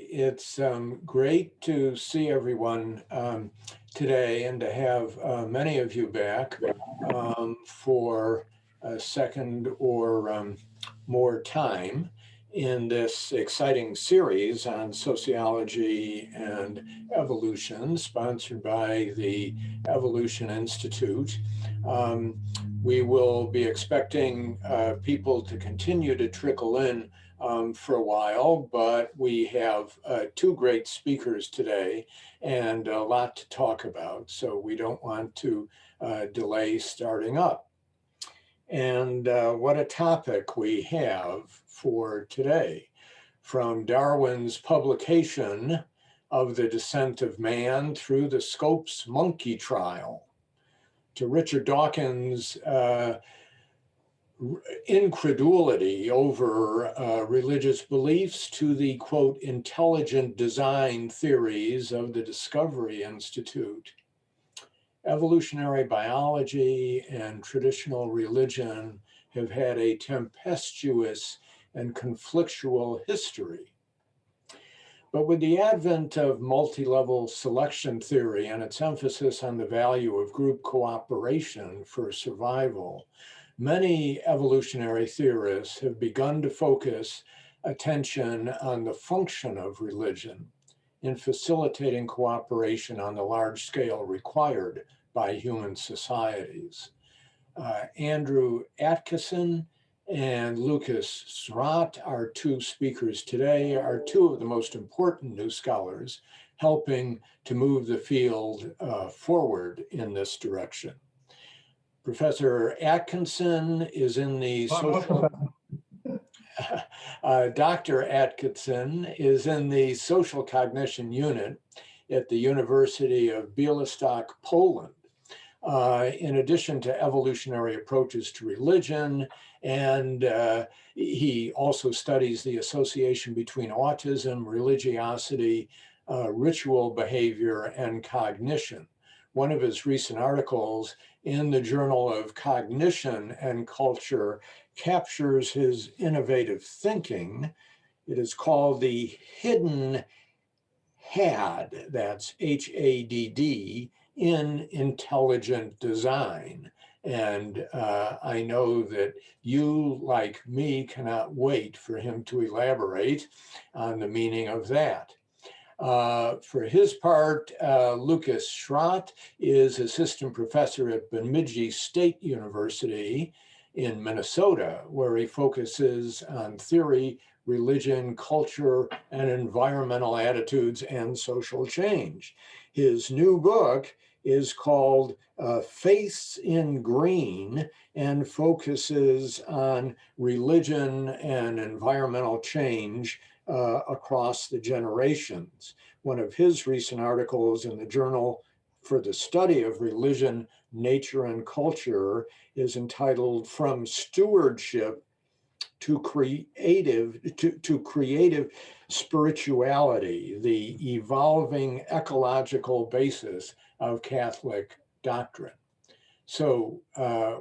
It's great to see everyone today and to have many of you back for a second or more time in this exciting series on sociology and evolution, sponsored by the Evolution Institute. We will be expecting people to continue to trickle in for a while, but we have two great speakers today and a lot to talk about, so we don't want to delay starting up. And what a topic we have for today. From Darwin's publication of The Descent of Man through the Scopes monkey trial, to Richard Dawkins' incredulity over religious beliefs, to the, quote, intelligent design theories of the Discovery Institute. Evolutionary biology and traditional religion have had a tempestuous and conflictual history. But with the advent of multi-level selection theory and its emphasis on the value of group cooperation for survival, many evolutionary theorists have begun to focus attention on the function of religion in facilitating cooperation on the large scale required by human societies. Andrew Atkinson and Lukas Szrot, our two speakers today, are two of the most important new scholars helping to move the field forward in this direction. Professor Atkinson is in the Dr. Atkinson is in the social cognition unit at the University of Białystok, Poland. In addition to evolutionary approaches to religion, and he also studies the association between autism, religiosity, ritual behavior, and cognition. One of his recent articles in the Journal of Cognition and Culture captures his innovative thinking. It is called The Hidden Hadd, that's H-A-D-D, in intelligent design. And I know that you, like me, cannot wait for him to elaborate on the meaning of that. For his part, Lukas Szrot is assistant professor at Bemidji State University in Minnesota, where he focuses on theory, religion, culture, and environmental attitudes and social change. His new book is called Faiths in Green and focuses on religion and environmental change across the generations. One of his recent articles in the Journal for the Study of Religion, Nature, and Culture is entitled From Stewardship to Creative Spirituality, the Evolving Ecological Basis of Catholic Doctrine. So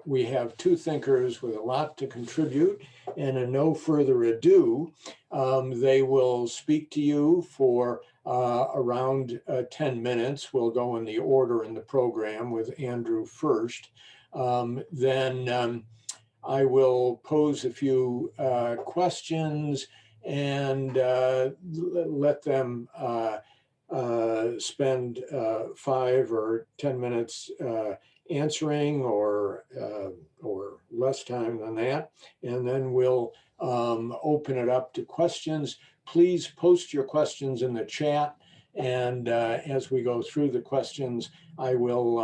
we have two thinkers with a lot to contribute, and in no further ado, they will speak to you for around 10 minutes. We'll go in the order in the program with Andrew first. Then I will pose a few questions and let them spend 5 or 10 minutes answering, or less time than that, and then we'll open it up to questions. Please post your questions in the chat, and as we go through the questions, I will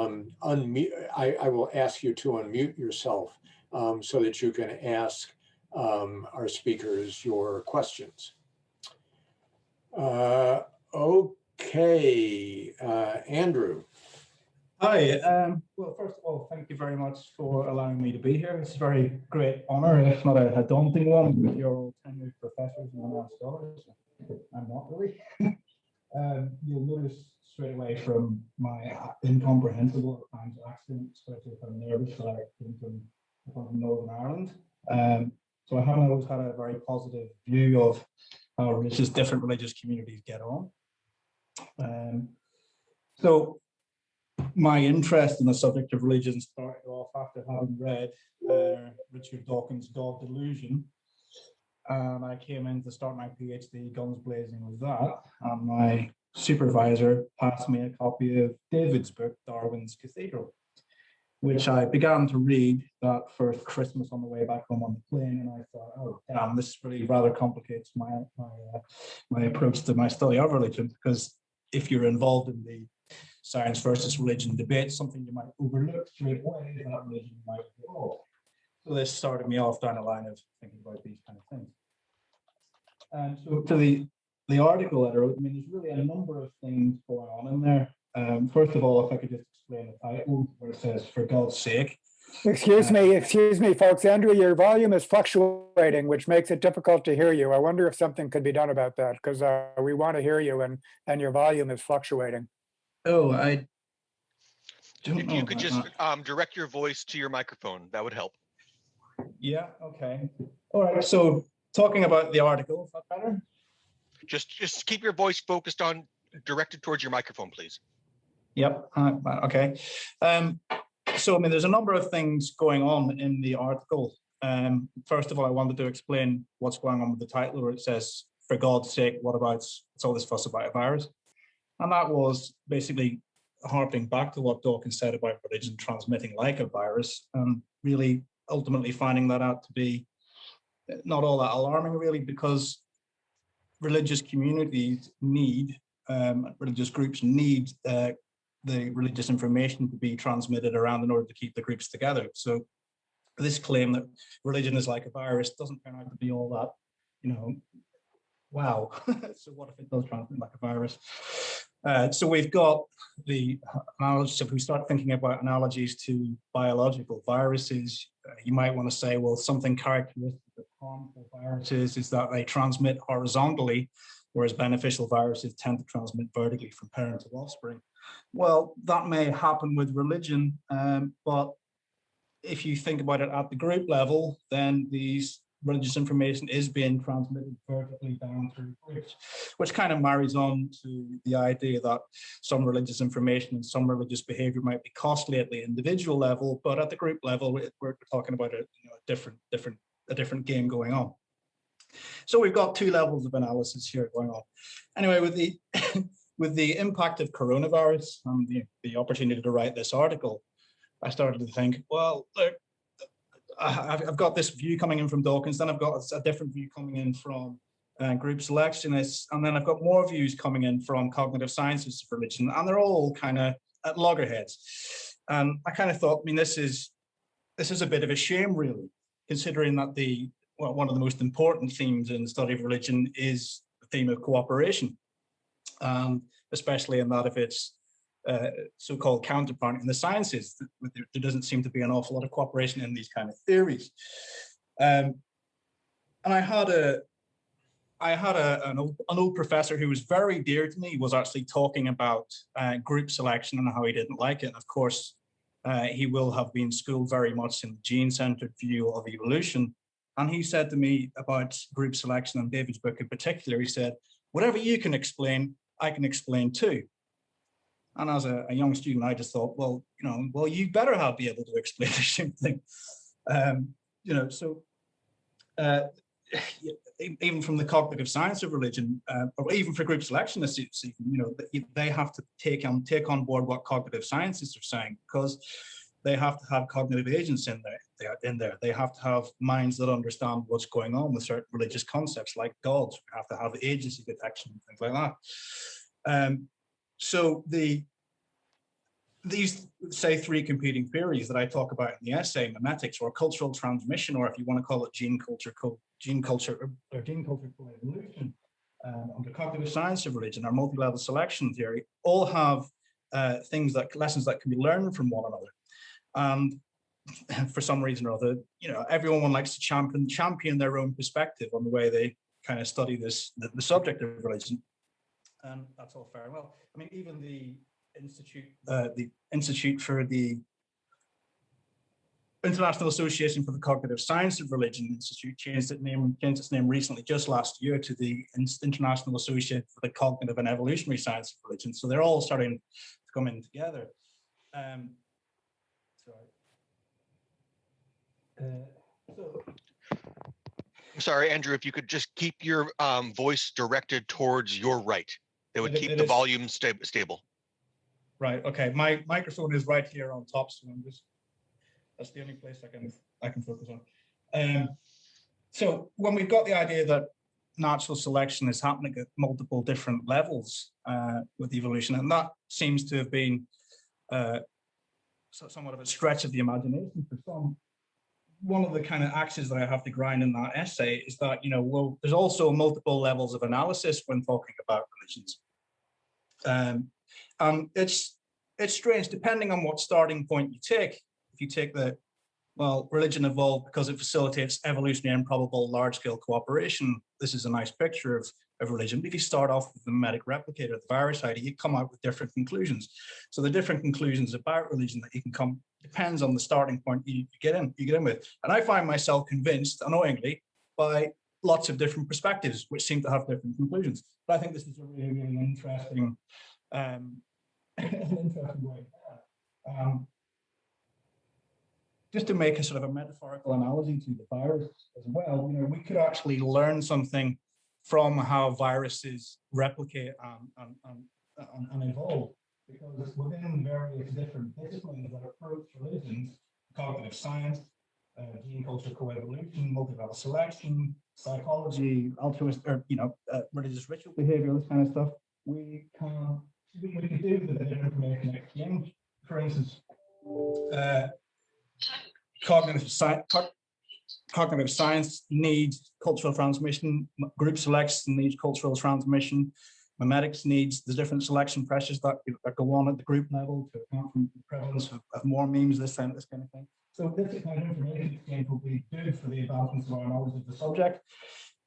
unmute. I will ask you to unmute yourself so that you can ask our speakers your questions. Okay, Andrew. Hi. Well, first of all, thank you very much for allowing me to be here. It's a very great honor, if not a daunting one, with your all tenured professors and renowned scholars. I'm not really. You'll notice straight away from my incomprehensible at times accent, especially if I'm nervous, that I came from Northern Ireland. So I haven't always had a very positive view of how different religious communities get on. So my interest in the subject of religion started off after having read Richard Dawkins' God Delusion. And I came in to start my PhD guns blazing with that. And my supervisor passed me a copy of David's book, Darwin's Cathedral, which I began to read that first Christmas on the way back home on the plane. And I thought, oh, damn, this really rather complicates my approach to my study of religion, because if you're involved in the science versus religion debate, something you might overlook straight away is that religion might be involved. So this started me off down the line of thinking about these kind of things. And so to the article that I wrote, I mean, there's really a number of things going on in there. First of all, if I could just explain the title, where it says, "For God's sake." Excuse me, folks. Andrew, your volume is fluctuating, which makes it difficult to hear you. I wonder if something could be done about that, because we want to hear you, and your volume is fluctuating. Oh, I don't know. If you could just direct your voice to your microphone, that would help. Yeah, okay. All right, so talking about the article, is that better? Just keep your voice focused on, directed towards your microphone, please. Yep, okay. So, I mean, there's a number of things going on in the article. First of all, I wanted to explain what's going on with the title, where it says, "For God's sake, what about, it's all this fuss about a virus?" And that was basically harping back to what Dawkins said about religion transmitting like a virus, and really ultimately finding that out to be not all that alarming, really, because religious communities need, religious groups need the religious information to be transmitted around in order to keep the groups together. So this claim that religion is like a virus doesn't turn out to be all that, wow. So what if it does transmit like a virus? So we've got the analogy. So if we start thinking about analogies to biological viruses, you might want to say, well, something characteristic of harmful viruses is that they transmit horizontally, whereas beneficial viruses tend to transmit vertically from parent to offspring. Well, that may happen with religion, but if you think about it at the group level, then these religious information is being transmitted vertically down through groups, which kind of marries on to the idea that some religious information and some religious behavior might be costly at the individual level, but at the group level, we're talking about a different game going on. So we've got two levels of analysis here going on. Anyway, with the with the impact of coronavirus and the opportunity to write this article, I started to think, well, look, I've got this view coming in from Dawkins, then I've got a different view coming in from group selectionists, and then I've got more views coming in from cognitive sciences of religion, and they're all kind of at loggerheads. And I kind of thought, I mean, this is a bit of a shame, really, considering that one of the most important themes in the study of religion is the theme of cooperation, especially in that if it's so-called counterpart in the sciences, there doesn't seem to be an awful lot of cooperation in these kind of theories. And I had an old professor who was very dear to me, was actually talking about group selection and how he didn't like it. And of course, he will have been schooled very much in the gene-centered view of evolution. And he said to me about group selection and David's book in particular, he said, "Whatever you can explain, I can explain too." And as a young student, I just thought, well, you better be able to explain the same thing. Even from the cognitive science of religion, or even for group selectionists, they have to take on board what cognitive scientists are saying, because they have to have cognitive agents in there. They have to have minds that understand what's going on with certain religious concepts like gods. We have to have agency detection and things like that. So these, say, three competing theories that I talk about in the essay, memetics or cultural transmission, or if you want to call it gene culture evolution, under cognitive science of religion, or multi-level selection theory, all have lessons that can be learned from one another. And for some reason or other, everyone likes to champion their own perspective on the way they kind of study the subject of religion. And that's all fair and well. I mean, even the Institute for the International Association for the Cognitive Science of Religion Institute changed its name recently, just last year, to the International Association for the Cognitive and Evolutionary Science of Religion. So they're all starting to come in together. Sorry, Andrew, if you could just keep your voice directed towards your right. It would keep the volume stable. Right, okay. My microphone is right here on top, so that's the only place I can focus on. So when we've got the idea that natural selection is happening at multiple different levels with evolution, and that seems to have been somewhat of a stretch of the imagination for some. One of the kind of axes that I have to grind in that essay is that, well, there's also multiple levels of analysis when talking about religions. And it's strange, depending on what starting point you take. If you take religion evolved because it facilitates evolutionary and probable large-scale cooperation. This is a nice picture of religion. But if you start off with the mimetic replicator, the virus ID, you come out with different conclusions. So the different conclusions about religion that you can come depends on the starting point you get in with. And I find myself convinced, annoyingly, by lots of different perspectives, which seem to have different conclusions. But I think this is a really, really interesting, way. Just to make a sort of a metaphorical analogy to the virus as well, we could actually learn something from how viruses replicate and evolve, because within various different disciplines that approach religions, cognitive science, gene culture coevolution, multilevel selection, psychology, altruist, or religious ritual behavior, this kind of stuff, we can do the information exchange. For instance, cognitive science needs cultural transmission, group selection needs cultural transmission, mimetics needs the different selection pressures that go on at the group level to account for the prevalence of more memes, this kind of thing. So this kind of information exchange will be good for the advancement of our knowledge of the subject.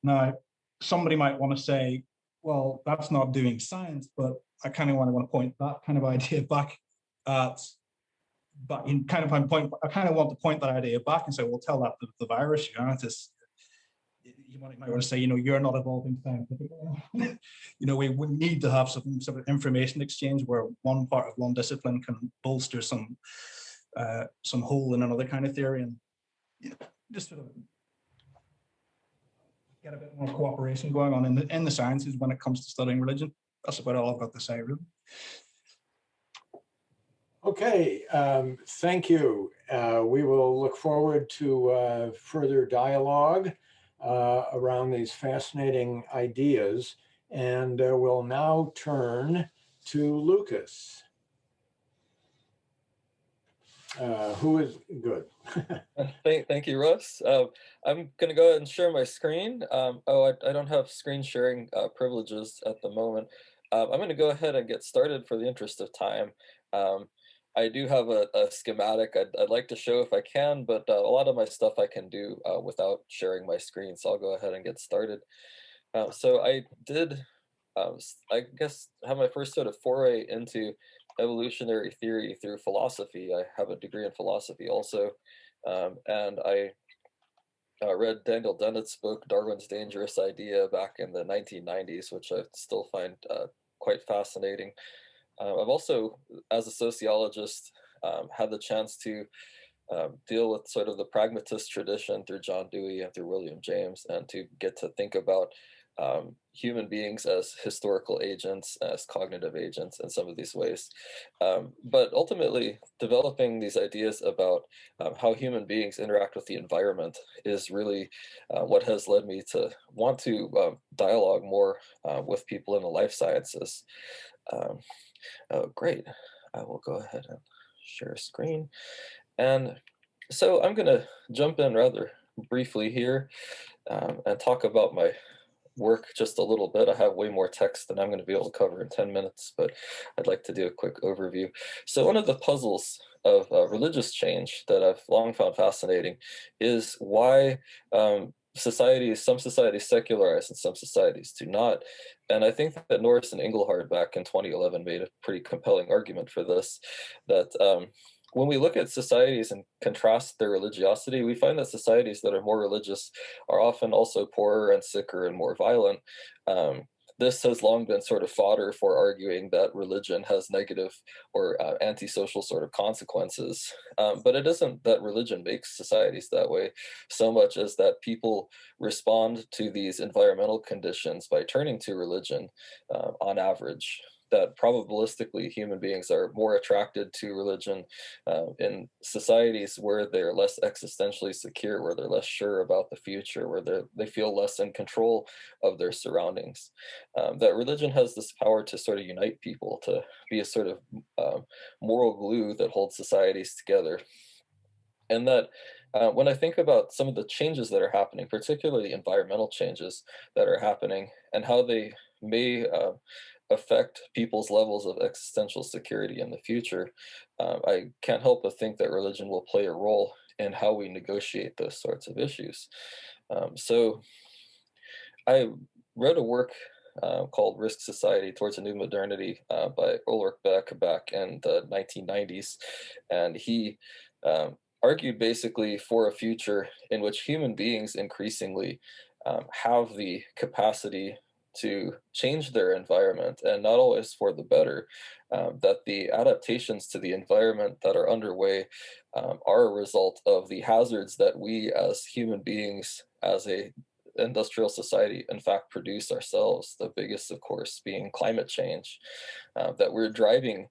Now, somebody might want to say, well, that's not doing science, but I kind of want to point that kind of idea back at, but in kind of I kind of want to point that idea back and say, well, tell that to the virus, you might want to say, you're not evolving scientifically. We would need to have some sort of information exchange where one part of one discipline can bolster some hole in another kind of theory, and just sort of get a bit more cooperation going on in the sciences when it comes to studying religion. That's about all I've got to say, really. Okay, thank you. We will look forward to further dialogue around these fascinating ideas, and we'll now turn to Lukas, who is good. Thank you, Russ. I'm going to go ahead and share my screen. I don't have screen sharing privileges at the moment. I'm going to go ahead and get started for the interest of time. I do have a schematic I'd like to show if I can, but a lot of my stuff I can do without sharing my screen, so I'll go ahead and get started. So I did, I guess, have my first sort of foray into evolutionary theory through philosophy. I have a degree in philosophy also, and I read Daniel Dennett's book, Darwin's Dangerous Idea, back in the 1990s, which I still find quite fascinating. I've also, as a sociologist, had the chance to deal with sort of the pragmatist tradition through John Dewey and through William James, and to get to think about human beings as historical agents, as cognitive agents in some of these ways. But ultimately, developing these ideas about how human beings interact with the environment is really what has led me to want to dialogue more with people in the life sciences. Oh, great. I will go ahead and share screen. And so I'm going to jump in rather briefly here and talk about my work just a little bit. I have way more text than I'm going to be able to cover in 10 minutes, but I'd like to do a quick overview. So one of the puzzles of religious change that I've long found fascinating is why some societies secularize and some societies do not. And I think that Norris and Engelhard back in 2011 made a pretty compelling argument for this, that when we look at societies and contrast their religiosity, we find that societies that are more religious are often also poorer and sicker and more violent. This has long been sort of fodder for arguing that religion has negative or antisocial sort of consequences. But it isn't that religion makes societies that way so much as that people respond to these environmental conditions by turning to religion on average. That probabilistically human beings are more attracted to religion in societies where they're less existentially secure, where they're less sure about the future, where they feel less in control of their surroundings. That religion has this power to sort of unite people, to be a sort of moral glue that holds societies together. And that when I think about some of the changes that are happening, particularly environmental changes that are happening, and how they may affect people's levels of existential security in the future, I can't help but think that religion will play a role in how we negotiate those sorts of issues. So I read a work called Risk Society Towards a New Modernity by Ulrich Beck back in the 1990s. And he argued basically for a future in which human beings increasingly have the capacity to change their environment, and not always for the better, that the adaptations to the environment that are underway are a result of the hazards that we as human beings, as a industrial society, in fact produce ourselves, the biggest of course being climate change, that we're driving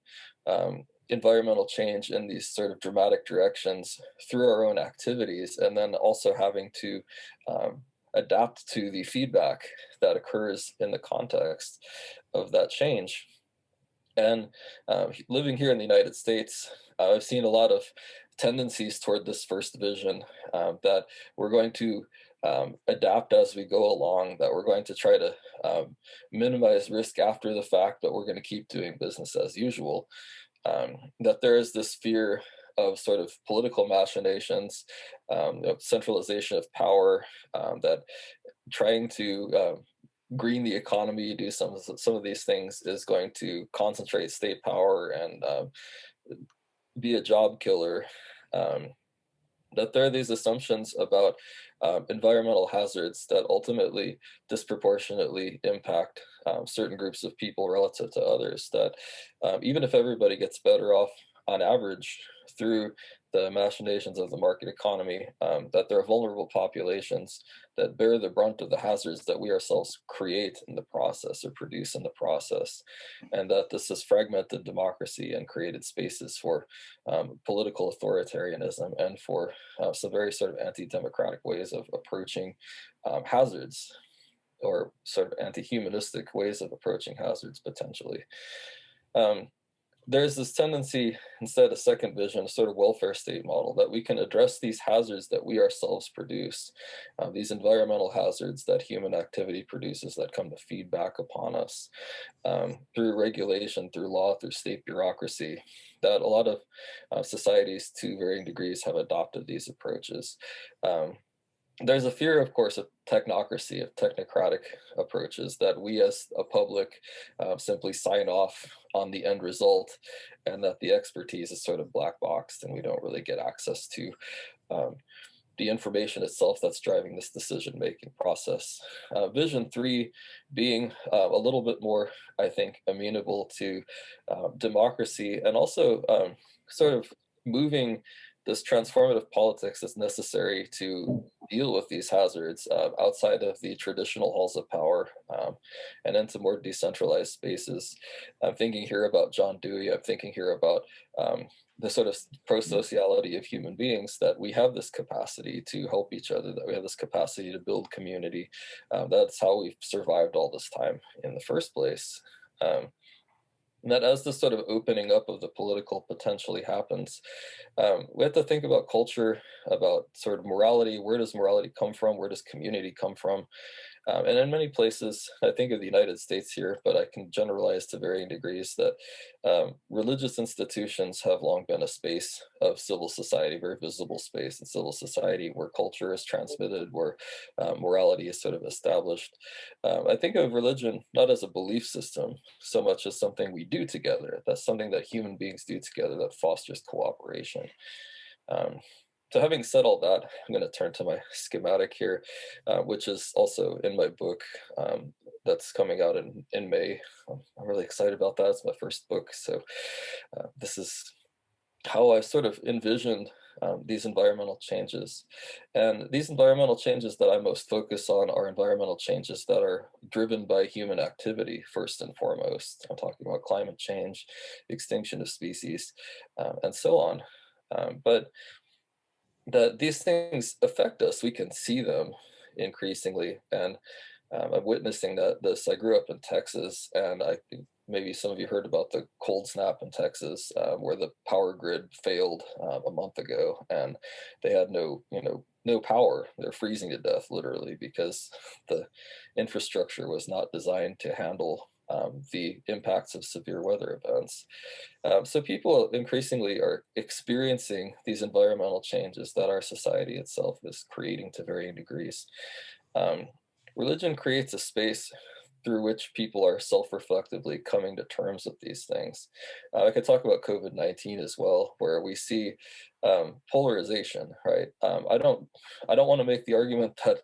environmental change in these sort of dramatic directions through our own activities, and then also having to adapt to the feedback that occurs in the context of that change. And living here in the United States, I've seen a lot of tendencies toward this first vision, that we're going to adapt as we go along, that we're going to try to minimize risk after the fact, but we're going to keep doing business as usual. That there is this fear of sort of political machinations, centralization of power, that trying to green the economy, do some of these things is going to concentrate state power and be a job killer. That there are these assumptions about environmental hazards that ultimately disproportionately impact certain groups of people relative to others. That even if everybody gets better off on average through the machinations of the market economy, that there are vulnerable populations that bear the brunt of the hazards that we ourselves create in the process or produce in the process, and that this has fragmented democracy and created spaces for political authoritarianism and for some very sort of anti-democratic ways of approaching hazards, or sort of anti-humanistic ways of approaching hazards potentially. There's this tendency, instead of second vision, a sort of welfare state model, that we can address these hazards that we ourselves produce, these environmental hazards that human activity produces that come to feed back upon us through regulation, through law, through state bureaucracy, that a lot of societies to varying degrees have adopted these approaches. There's a fear, of course, of technocracy, of technocratic approaches, that we as a public simply sign off on the end result, and that the expertise is sort of black boxed and we don't really get access to the information itself that's driving this decision-making process. Vision 3 being a little bit more, I think, amenable to democracy, and also sort of moving this transformative politics that's necessary to deal with these hazards outside of the traditional halls of power and into more decentralized spaces. I'm thinking here about John Dewey. I'm thinking here about the sort of pro-sociality of human beings, that we have this capacity to help each other, that we have this capacity to build community. That's how we've survived all this time in the first place. And that as this sort of opening up of the political potentially happens, we have to think about culture, about sort of morality. Where does morality come from? Where does community come from? And in many places, I think of the United States here, but I can generalize to varying degrees that religious institutions have long been a space of civil society, very visible space in civil society where culture is transmitted, where morality is sort of established. I think of religion not as a belief system so much as something we do together. That's something that human beings do together that fosters cooperation. Um, so having said all that, I'm going to turn to my schematic here, which is also in my book that's coming out in May. I'm really excited about that. It's my first book. So this is how I sort of envisioned these environmental changes. And these environmental changes that I most focus on are environmental changes that are driven by human activity, first and foremost. I'm talking about climate change, extinction of species, and so on. But that these things affect us. We can see them increasingly, and I'm witnessing that. This I grew up in Texas, and I think maybe some of you heard about the cold snap in Texas, where the power grid failed a month ago, and they had no power. They're freezing to death literally because the infrastructure was not designed to handle the impacts of severe weather events. So people increasingly are experiencing these environmental changes that our society itself is creating to varying degrees. Um, Religion creates a space through which people are self-reflectively coming to terms with these things. I could talk about COVID-19 as well, where we see polarization, right? I don't want to make the argument that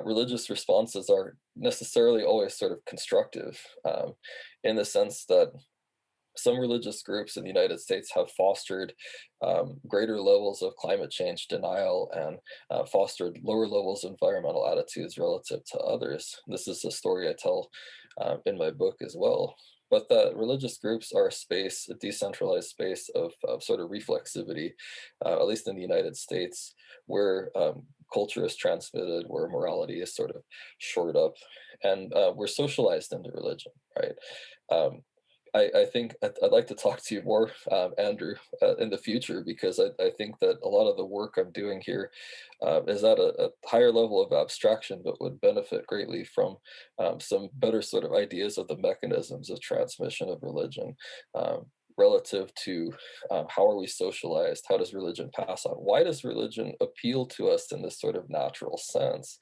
religious responses are necessarily always sort of constructive, in the sense that some religious groups in the United States have fostered greater levels of climate change denial and fostered lower levels of environmental attitudes relative to others. This is a story I tell in my book as well. But that religious groups are a space, a decentralized space of sort of reflexivity, at least in the United States, where culture is transmitted, where morality is sort of shored up, and we're socialized into religion, right? I think I'd like to talk to you more, Andrew, in the future, because I think that a lot of the work I'm doing here is at a higher level of abstraction, but would benefit greatly from some better sort of ideas of the mechanisms of transmission of religion, relative to how are we socialized? How does religion pass on? Why does religion appeal to us in this sort of natural sense?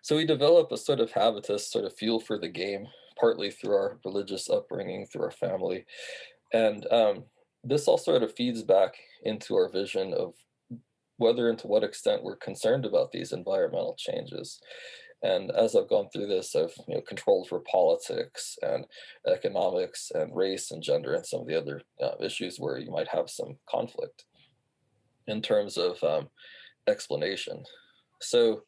So we develop a sort of habitus, sort of fuel for the game, partly through our religious upbringing, through our family. And this all sort of feeds back into our vision of whether and to what extent we're concerned about these environmental changes. And as I've gone through this, I've controlled for politics and economics and race and gender and some of the other issues where you might have some conflict in terms of explanation. So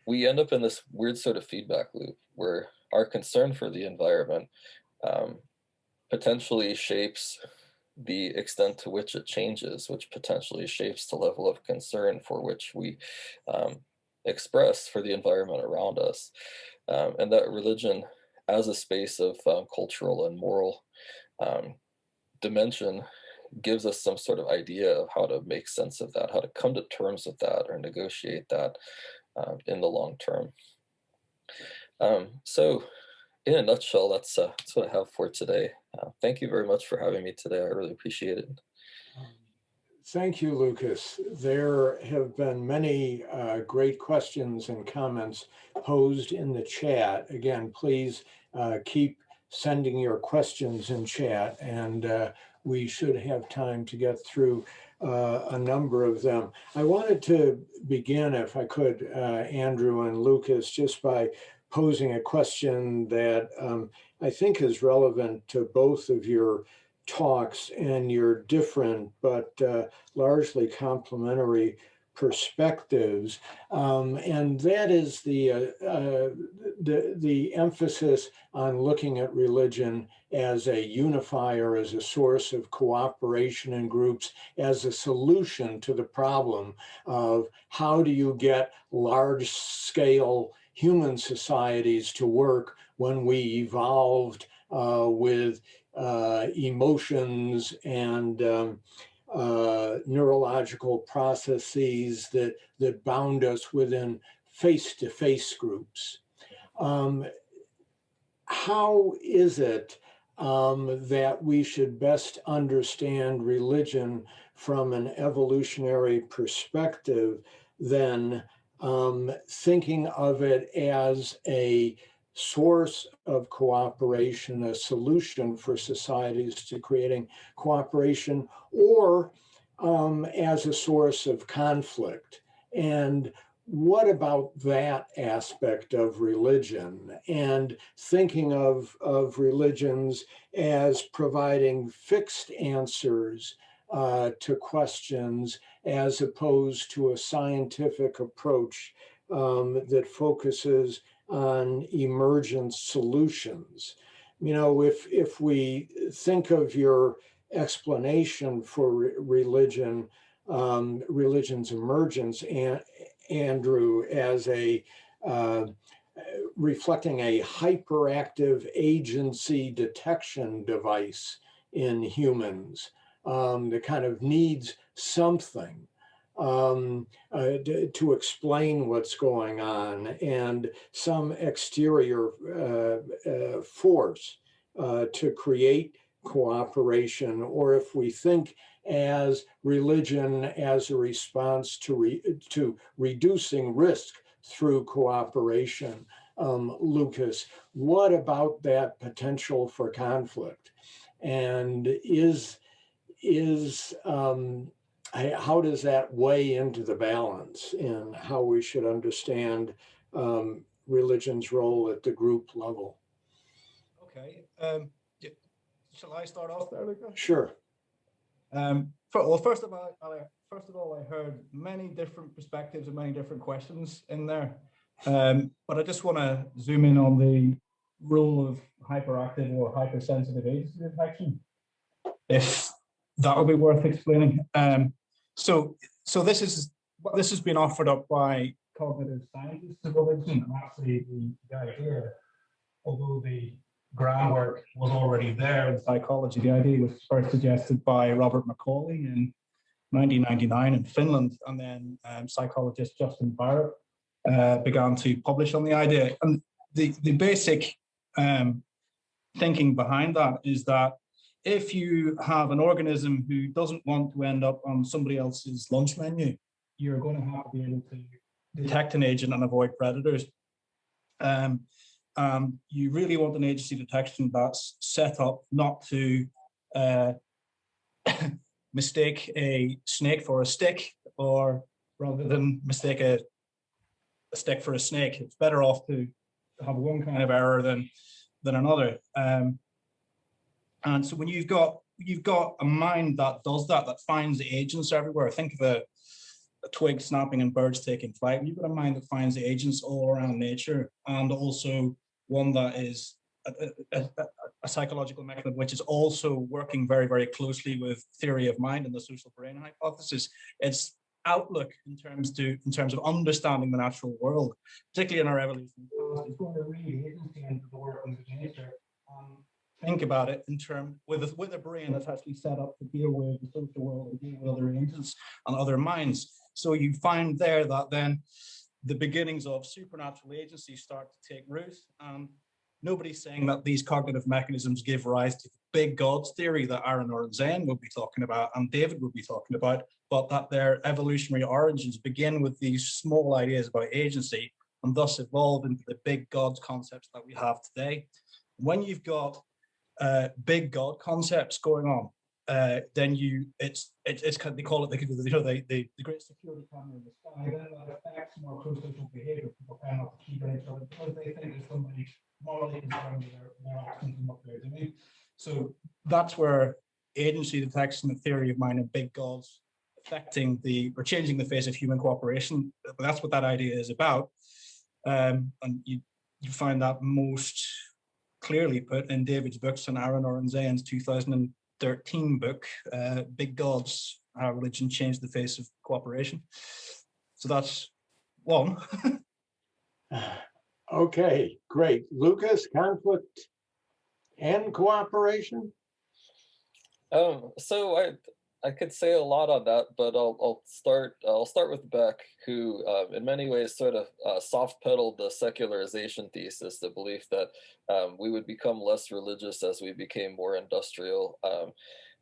we end up in this weird sort of feedback loop where our concern for the environment potentially shapes the extent to which it changes, which potentially shapes the level of concern for which we express for the environment around us. And that religion as a space of cultural and moral dimension gives us some sort of idea of how to make sense of that, how to come to terms with that or negotiate that in the long term. So in a nutshell, that's what I have for today. Thank you very much for having me today. I really appreciate it. Thank you, Lukas. There have been many great questions and comments posed in the chat. Again, please keep sending your questions in chat, and we should have time to get through a number of them. I wanted to begin, if I could, Andrew and Lukas, just by posing a question that I think is relevant to both of your talks and your different but largely complementary perspectives, and that is the emphasis on looking at religion as a unifier, as a source of cooperation in groups, as a solution to the problem of how do you get large-scale human societies to work when we evolved with emotions and neurological processes that bound us within face-to-face groups. How is it that we should best understand religion from an evolutionary perspective than thinking of it as a source of cooperation, a solution for societies to creating cooperation, or as a source of conflict? And what about that aspect of religion, and thinking of religions as providing fixed answers to questions as opposed to a scientific approach that focuses on emergent solutions? You know, if we think of your explanation for religion, religion's emergence, and Andrew, as a reflecting a hyperactive agency detection device in humans that kind of needs something to explain what's going on, and some exterior force to create cooperation, or if we think as religion as a response to reducing risk through cooperation. Lukas, what about that potential for conflict? And how does that weigh into the balance in how we should understand religion's role at the group level? Okay. Shall I start off there, Lukas? Sure. First of all, I heard many different perspectives and many different questions in there. But I just want to zoom in on the role of hyperactive or hypersensitive agency detection, if that would be worth explaining. So this has been offered up by cognitive scientists of religion, and actually the idea, although the groundwork was already there in psychology, the idea was first suggested by Robert Macaulay in 1999 in Finland, and then psychologist Justin Barrett began to publish on the idea. And the basic thinking behind that is that if you have an organism who doesn't want to end up on somebody else's lunch menu, you're going to have to be able to detect an agent and avoid predators. You really want an agency detection that's set up not to mistake a snake for a stick, or rather than mistake a stick for a snake. It's better off to have one kind of error than another. And so when you've got a mind that does that finds agents everywhere. Think of a twig snapping and birds taking flight. You've got a mind that finds the agents all around nature, and also one that is a psychological mechanism which is also working very, very closely with theory of mind and the social brain hypothesis. Its outlook in terms of understanding the natural world, particularly in our evolution past, is going to read agency into the workings of nature. Think about it with a brain that's actually set up to deal with the social world and deal with other agents and other minds. So you find there that then the beginnings of supernatural agency start to take root. Nobody's saying that these cognitive mechanisms give rise to the big gods theory that Aaron Orenzen will be talking about and David will be talking about, but that their evolutionary origins begin with these small ideas about agency and thus evolve into the big gods concepts that we have today. When you've got big God concepts going on, then it's kind of, they call it the great security camera in the sky. Then that affects more pro-social behavior. People kind of keep each other because they think there's somebody morally concerned with their actions and what they're doing. So that's where agency detection, the theory of mind, and big gods affecting or changing the face of human cooperation. That's what that idea is about, and you find that most clearly put in David's books and Aaron Orenzen's 2013 book, Big Gods, How Religion Changed the Face of Cooperation. So that's one. Okay, great. Lukas, conflict and cooperation? So I could say a lot on that, but I'll start with Beck, who in many ways sort of soft pedaled the secularization thesis, the belief that we would become less religious as we became more industrial.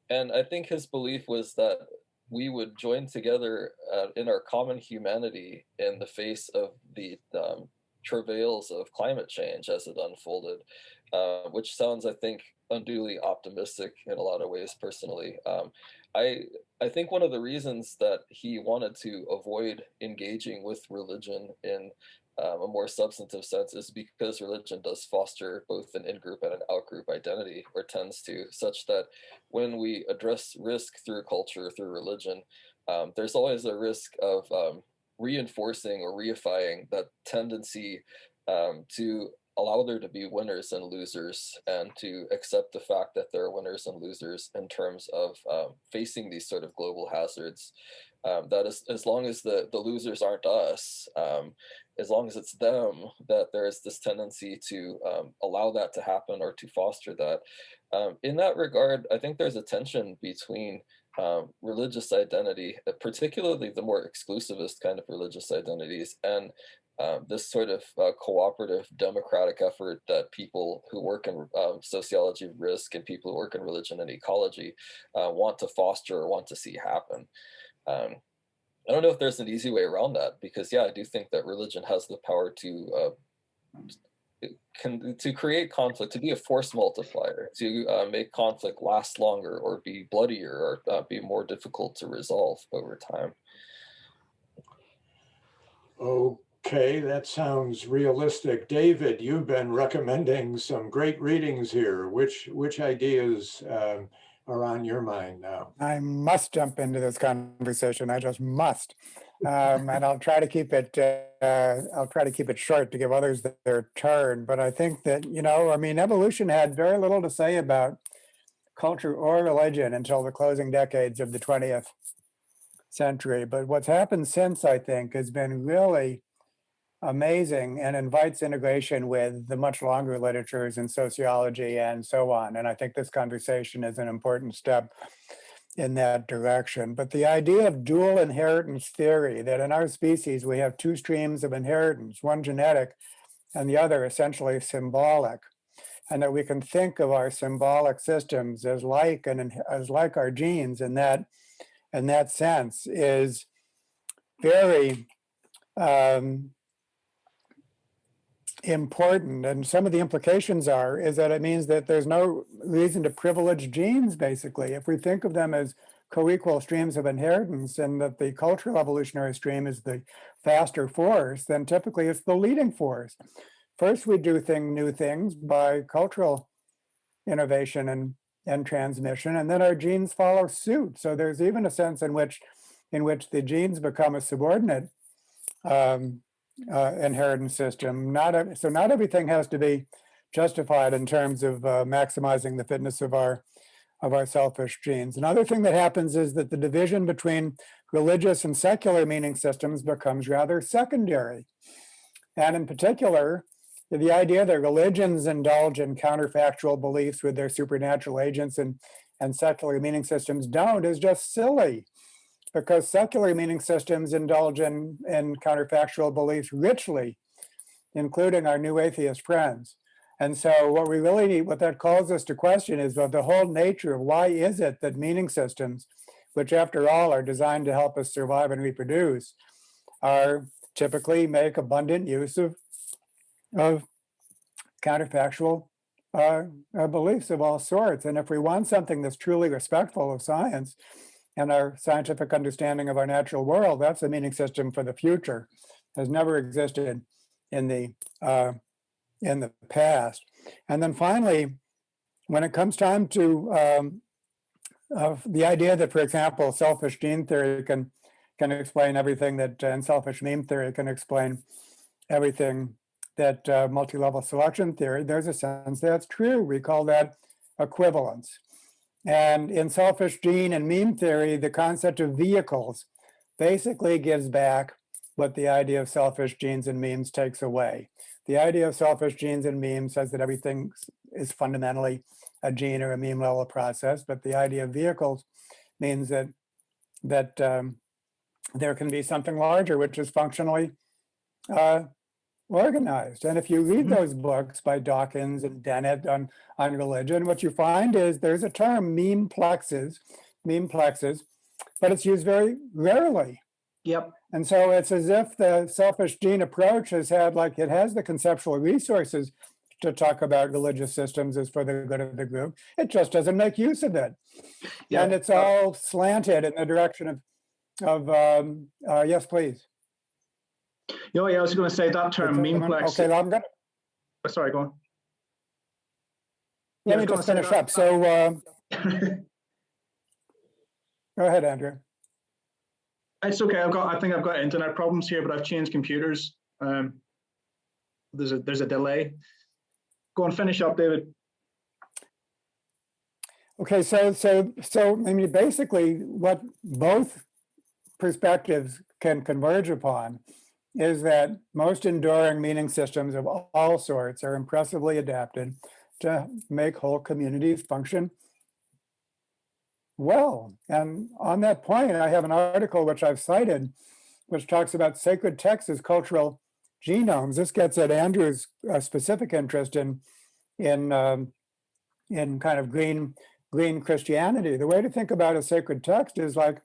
And I think his belief was that we would join together in our common humanity in the face of the travails of climate change as it unfolded, which sounds, I think, unduly optimistic in a lot of ways personally. I I think one of the reasons that he wanted to avoid engaging with religion in a more substantive sense is because religion does foster both an in-group and an out-group identity, or tends to, such that when we address risk through culture, through religion, there's always a risk of reinforcing or reifying that tendency to allow there to be winners and losers, and to accept the fact that there are winners and losers in terms of facing these sort of global hazards. That is, as long as the losers aren't us, as long as it's them, that there is this tendency to allow that to happen or to foster that. In that regard, I think there's a tension between religious identity, particularly the more exclusivist kind of religious identities, and this sort of cooperative democratic effort that people who work in sociology of risk and people who work in religion and ecology want to foster or want to see happen. I don't know if there's an easy way around that, because yeah, I do think that religion has the power to create conflict, to be a force multiplier, to make conflict last longer or be bloodier or be more difficult to resolve over time. Okay, that sounds realistic. David, you've been recommending some great readings here. Which ideas are on your mind now? I must jump into this conversation. I just must, and I'll try to keep it. I'll try to keep it short to give others their turn. But I think that, I mean, evolution had very little to say about culture or religion until the closing decades of the 20th century. But what's happened since, I think, has been really amazing and invites integration with the much longer literatures in sociology and so on. And I think this conversation is an important step in that direction. But the idea of dual inheritance theory, that in our species we have two streams of inheritance, one genetic and the other essentially symbolic, and that we can think of our symbolic systems as like our genes in that sense, is very important. And some of the implications is that it means that there's no reason to privilege genes, basically. If we think of them as co-equal streams of inheritance, and that the cultural evolutionary stream is the faster force, then typically it's the leading force. First, we do new things by cultural innovation and transmission, and then our genes follow suit. So there's even a sense in which the genes become a subordinate inheritance system. So not everything has to be justified in terms of maximizing the fitness of our selfish genes. Another thing that happens is that the division between religious and secular meaning systems becomes rather secondary. And in particular, the idea that religions indulge in counterfactual beliefs with their supernatural agents and secular meaning systems don't is just silly, because secular meaning systems indulge in counterfactual beliefs richly, including our new atheist friends. And so what we really need, what that calls us to question, is the whole nature of why is it that meaning systems, which after all are designed to help us survive and reproduce, are typically make abundant use of counterfactual beliefs of all sorts. And if we want something that's truly respectful of science and our scientific understanding of our natural world, that's a meaning system for the future. Has never existed in the past. And then finally, when it comes time to the idea that, for example, selfish gene theory can explain everything that, and selfish meme theory can explain everything that multi-level selection theory, there's a sense that's true. We call that equivalence. And in selfish gene and meme theory, the concept of vehicles basically gives back what the idea of selfish genes and memes takes away. The idea of selfish genes and memes says that everything is fundamentally a gene or a meme level process, but the idea of vehicles means that there can be something larger, which is functionally organized. And if you read those books by Dawkins and Dennett on religion, what you find is there's a term, meme plexes, but it's used very rarely. Yep. And so it's as if the selfish gene approach has had, like, it has the conceptual resources to talk about religious systems as for the good of the group. It just doesn't make use of it. Yeah. And it's all slanted in the direction of yes, please. Yeah, I was going to say that term, memeplex. Okay, I'm going to. Sorry, go on. Let me just finish up. So go ahead, Andrew. It's okay. I think I've got internet problems here, but I've changed computers. There's a delay. Go on, finish up, David. Okay, so I mean, basically, what both perspectives can converge upon is that most enduring meaning systems of all sorts are impressively adapted to make whole communities function well. And on that point, I have an article which I've cited, which talks about sacred texts as cultural genomes. This gets at Andrew's specific interest in kind of green Christianity. The way to think about a sacred text is like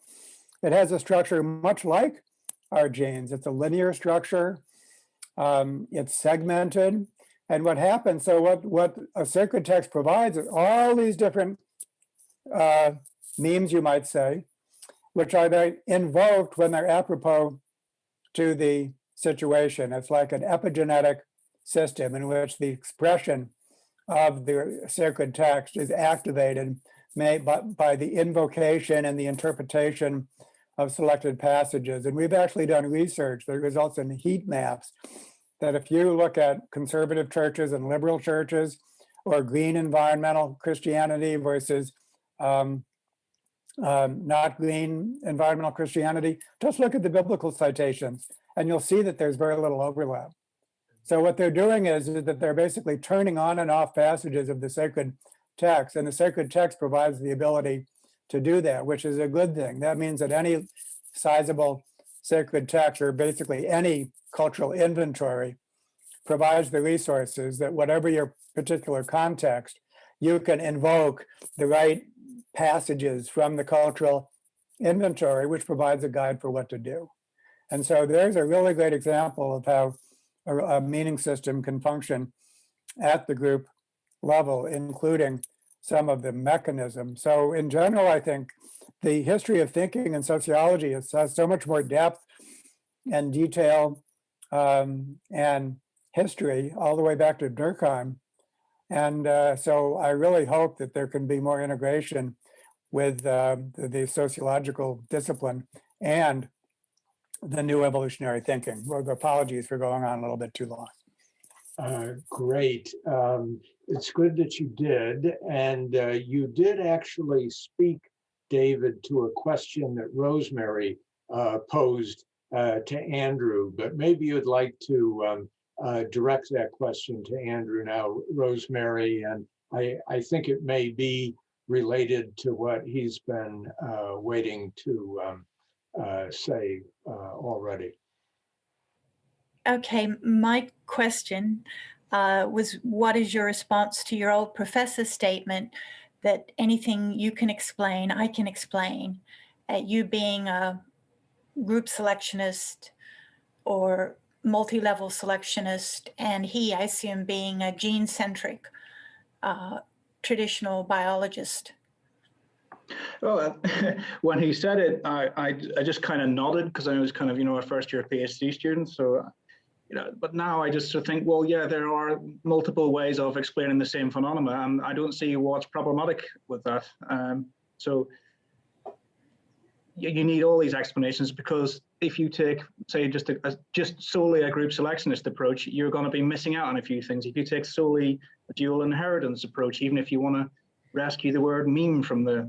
it has a structure much like our genes. It's a linear structure. It's segmented. And what happens, so what a sacred text provides is all these different memes, you might say, which are they invoked when they're apropos to the situation. It's like an epigenetic system in which the expression of the sacred text is activated by the invocation and the interpretation of selected passages. And we've actually done research that results in heat maps that if you look at conservative churches and liberal churches or green environmental Christianity versus not green environmental Christianity, just look at the biblical citations and you'll see that there's very little overlap. So what they're doing is that they're basically turning on and off passages of the sacred text, and the sacred text provides the ability to do that, which is a good thing. That means that any sizable sacred text, or basically any cultural inventory, provides the resources that whatever your particular context, you can invoke the right passages from the cultural inventory, which provides a guide for what to do. And so there's a really great example of how a meaning system can function at the group level, including some of the mechanisms. So in general, I think the history of thinking in sociology has so much more depth and detail and history all the way back to Durkheim. And so I really hope that there can be more integration with the sociological discipline and the new evolutionary thinking. Well, apologies for going on a little bit too long. Great. It's good that you did. And you did actually speak, David, to a question that Rosemary posed to Andrew, but maybe you'd like to direct that question to Andrew now, Rosemary. And I think it may be related to what he's been waiting to say already. Okay, my question was, what is your response to your old professor's statement that anything you can explain, I can explain, you being a group selectionist or multi-level selectionist, and he, I assume, being a gene-centric traditional biologist? Well, when he said it, I just kind of nodded because I was kind of, a first-year PhD student. So, but now I just sort of think, well, yeah, there are multiple ways of explaining the same phenomena, and I don't see what's problematic with that. So you need all these explanations, because if you take, say, just solely a group selectionist approach, you're going to be missing out on a few things. If you take solely a dual inheritance approach, even if you want to rescue the word meme from the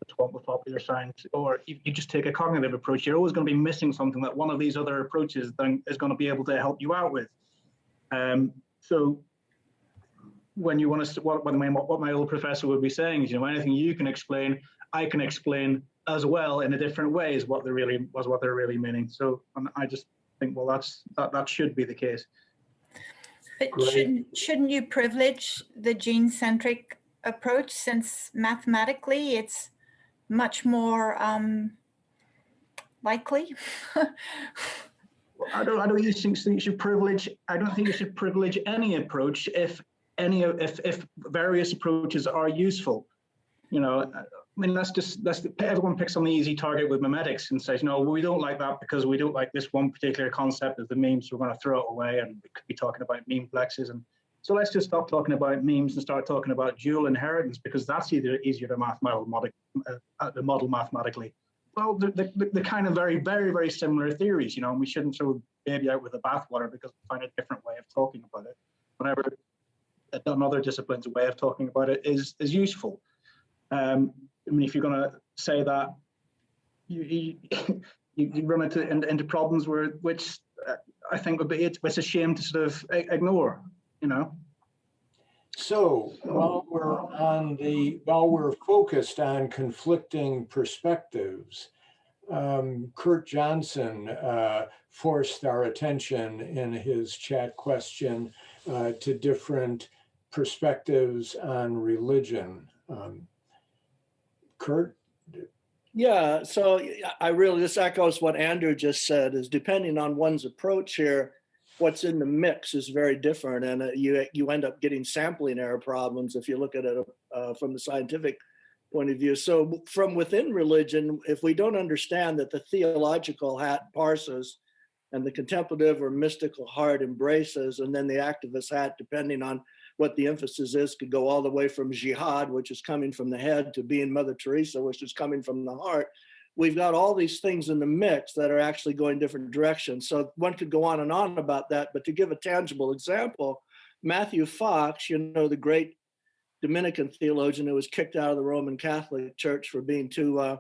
swamp of popular science, or if you just take a cognitive approach, you're always going to be missing something that one of these other approaches then is going to be able to help you out with. So when you want to, what my old professor would be saying is, anything you can explain, I can explain as well in a different way is what they're really meaning. So I just think, well, that should be the case. But shouldn't you privilege the gene-centric approach, since mathematically it's much more likely? I don't think you should privilege. I don't think you should privilege any approach if various approaches are useful. You know, I mean, everyone picks on the easy target with memetics and says, no, we don't like that because we don't like this one particular concept of the meme, so we're going to throw it away, and we could be talking about meme plexes. And so let's just stop talking about memes and start talking about dual inheritance, because that's easier to model mathematically. Well, the kind of very, very, very similar theories, you know, and we shouldn't throw the baby out with the bathwater because we find a different way of talking about it. Whenever another discipline's way of talking about it is useful. I mean, if you're going to say that, you run into problems which I think would be it's a shame to sort of ignore, you know. So while we're focused on conflicting perspectives, Kurt Johnson forced our attention in his chat question to different perspectives on religion. Kurt? Yeah, so this echoes what Andrew just said, is depending on one's approach here, what's in the mix is very different, and you end up getting sampling error problems if you look at it from the scientific point of view. So from within religion, if we don't understand that the theological hat parses and the contemplative or mystical heart embraces, and then the activist hat, depending on what the emphasis is, could go all the way from jihad, which is coming from the head, to being Mother Teresa, which is coming from the heart. We've got all these things in the mix that are actually going different directions. So one could go on and on about that, but to give a tangible example, Matthew Fox, you know, the great Dominican theologian who was kicked out of the Roman Catholic Church for being too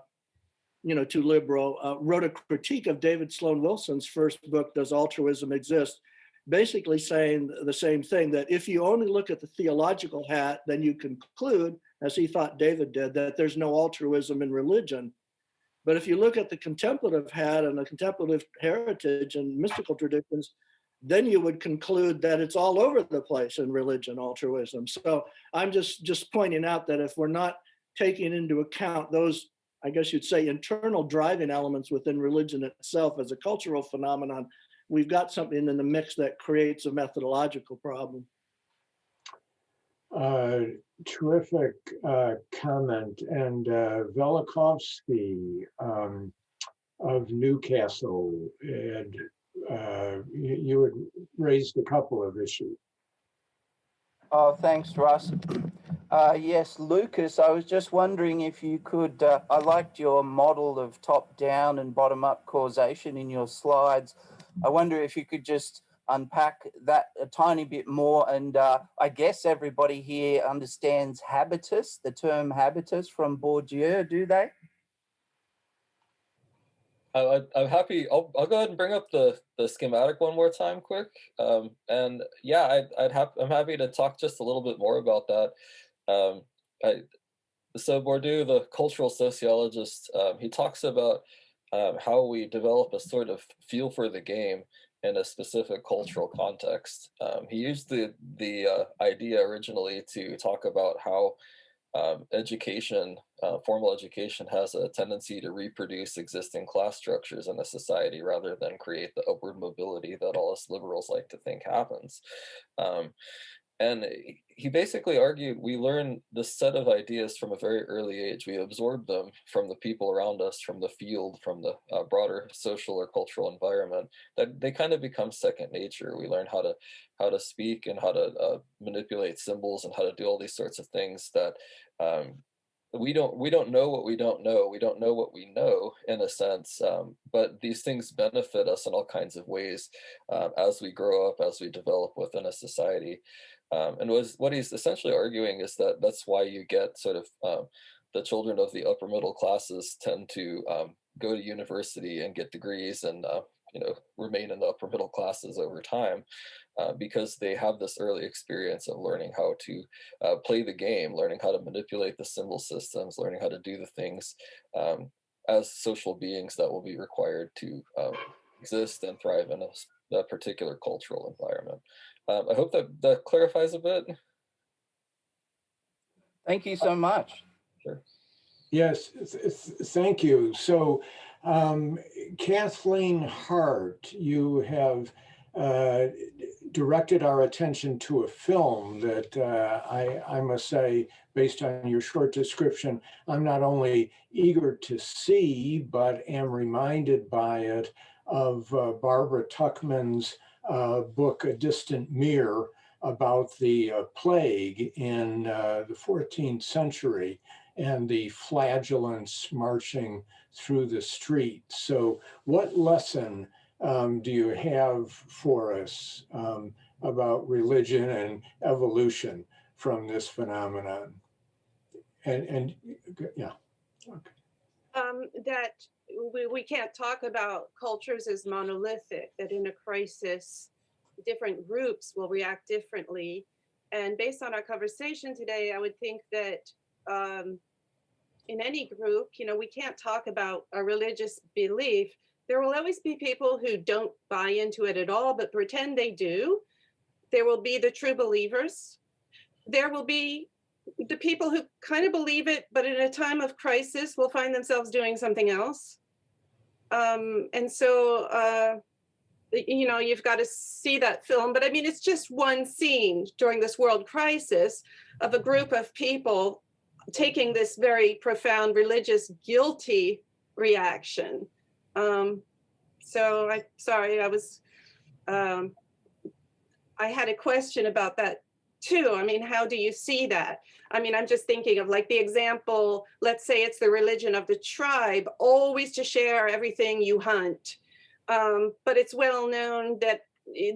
liberal, wrote a critique of David Sloan Wilson's first book, Does Altruism Exist? Basically saying the same thing, that if you only look at the theological hat, then you conclude, as he thought David did, that there's no altruism in religion. But if you look at the contemplative hat and the contemplative heritage and mystical traditions, then you would conclude that it's all over the place in religion, altruism. So I'm just pointing out that if we're not taking into account those, I guess you'd say, internal driving elements within religion itself as a cultural phenomenon, we've got something in the mix that creates a methodological problem. Terrific comment. And Velikovsky of Newcastle, and you had raised a couple of issues. Oh, thanks, Russ. Yes, Lukas, I was just wondering if you could, I liked your model of top-down and bottom-up causation in your slides. I wonder if you could just unpack that a tiny bit more. And I guess everybody here understands habitus, the term habitus from Bourdieu, do they? I'm happy. I'll go ahead and bring up the schematic one more time, quick. And yeah, I'm happy to talk just a little bit more about that. So Bourdieu, the cultural sociologist, he talks about how we develop a sort of feel for the game in a specific cultural context. He used the idea originally to talk about how education, formal education, has a tendency to reproduce existing class structures in a society rather than create the upward mobility that all us liberals like to think happens. And he basically argued we learn this set of ideas from a very early age. We absorb them from the people around us, from the field, from the broader social or cultural environment, that they kind of become second nature. We learn how to speak and how to manipulate symbols and how to do all these sorts of things that we don't know what we don't know. We don't know what we know, in a sense, but these things benefit us in all kinds of ways as we grow up, as we develop within a society. And what he's essentially arguing is that that's why you get sort of the children of the upper middle classes tend to go to university and get degrees and remain in the upper middle classes over time, because they have this early experience of learning how to play the game, learning how to manipulate the symbol systems, learning how to do the things as social beings that will be required to exist and thrive in a particular cultural environment. I hope that clarifies a bit. Thank you so much. Sure. Yes, thank you. So, Kathleen Hart, you have directed our attention to a film that I must say, based on your short description, I'm not only eager to see, but am reminded by it of Barbara Tuchman's book, A Distant Mirror, about the plague in the 14th century and the flagellants marching through the streets. So what lesson do you have for us about religion and evolution from this phenomenon? And yeah. Okay. That we can't talk about cultures as monolithic, that in a crisis, different groups will react differently. And based on our conversation today, I would think that in any group, we can't talk about a religious belief. There will always be people who don't buy into it at all, but pretend they do. There will be the true believers. There will be the people who kind of believe it, but in a time of crisis will find themselves doing something else. And so, you've got to see that film. But I mean, it's just one scene during this world crisis of a group of people taking this very profound religious guilty reaction. So I had a question about that too. I mean, how do you see that? I mean, I'm just thinking of like the example, let's say it's the religion of the tribe, always to share everything you hunt. But it's well known that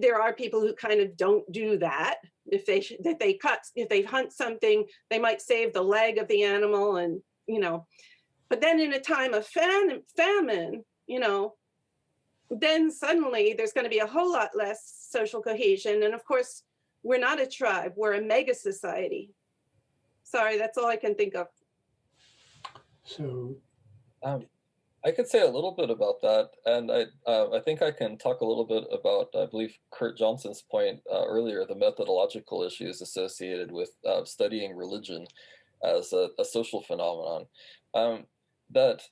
there are people who kind of don't do that. If they hunt something, they might save the leg of the animal, and but then in a time of famine, then suddenly there's going to be a whole lot less social cohesion. And of course, we're not a tribe, we're a mega society. Sorry, that's all I can think of. So I could say a little bit about that, and I think I can talk a little bit about, I believe, Kurt Johnson's point earlier, the methodological issues associated with studying religion as a social phenomenon. That